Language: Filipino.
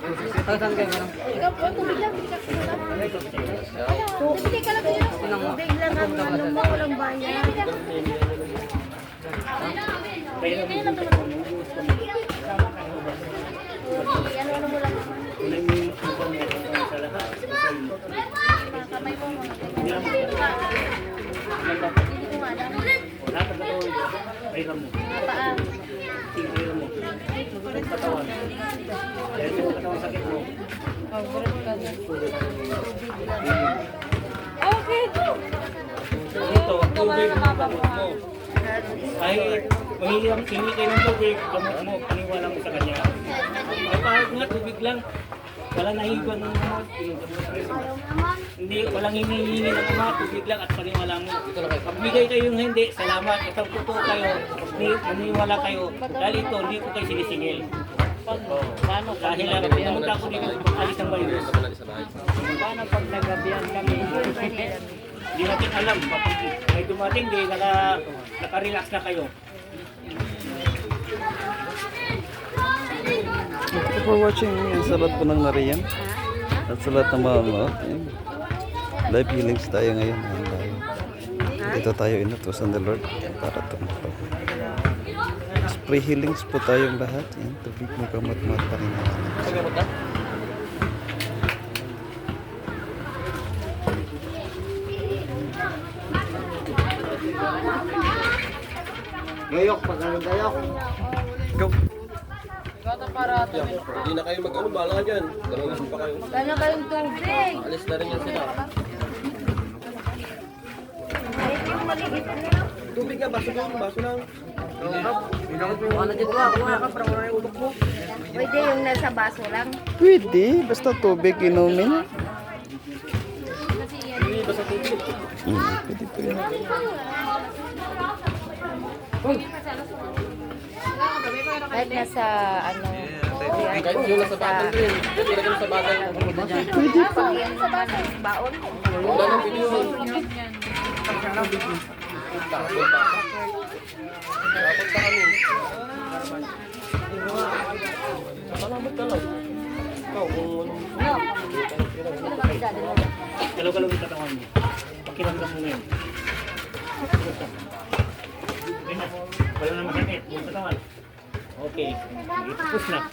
Saan kayo lang? Ikaw po, tubig lang. Tubig ka lang yun. Tubig lang ang ano mo, walang bayan. Ano mo lang. Kamay mo mo. Hindi ko nga alam. Paa. Okay. Ito, tubig mo, gamot mo. Kahit mahirap, hingi kayo ng tubig, gamot mo, paniwala mo sa kanya. Ay, kahit nga, tubig lang. Wala nahiban ng gamot. Hindi, walang hinihingi ng gamot, tubig lang at paniwala mo. Pagbigay kayong hindi, salamat. Isang totoo kayo, maniwala kayo. Dahil ito, hindi ko kayo sinisingil. Paano pag Dahil lang, pumunta ako dito, alis ng virus. Paano pag nagabihan kami? Hindi natin alam, kapag may dumating, di naka-relax na kayo. Thank you for watching. Yan sa lahat po ng nariyan. At sa lahat ng mga live healings tayo ngayon. Ayan tayo. Dito tayo inutusan the Lord para tumapag. Free healings po tayong lahat. Yan, tubig mo kamat-mat pa rin. Gayok, gayok. Go! Hindi na kayo mag-ano, bahala ka dyan. Dalawasin pa kayo. Gano'n kayong tubig. Alis na rin yan sila. Kahit yung maliit na. Tubig nga, baso lang, baso lang. Pwede yung nasa baso lang. Pwede, basta tubig inumin. Pwede po yan. Kahit nasa ano. Kahit yung nasa batal rin. Pwede ka sa batal. Pwede po. Pag yan sa baso, baon. Wala nang video. Takot pa. Takot pa kami. Salamat ka lang. Ikaw, kung ano. Galaw-galaw yung katawan mo. Pakiramdam mo ngayon. Wala na masakit yung katawan. Okay. Push na.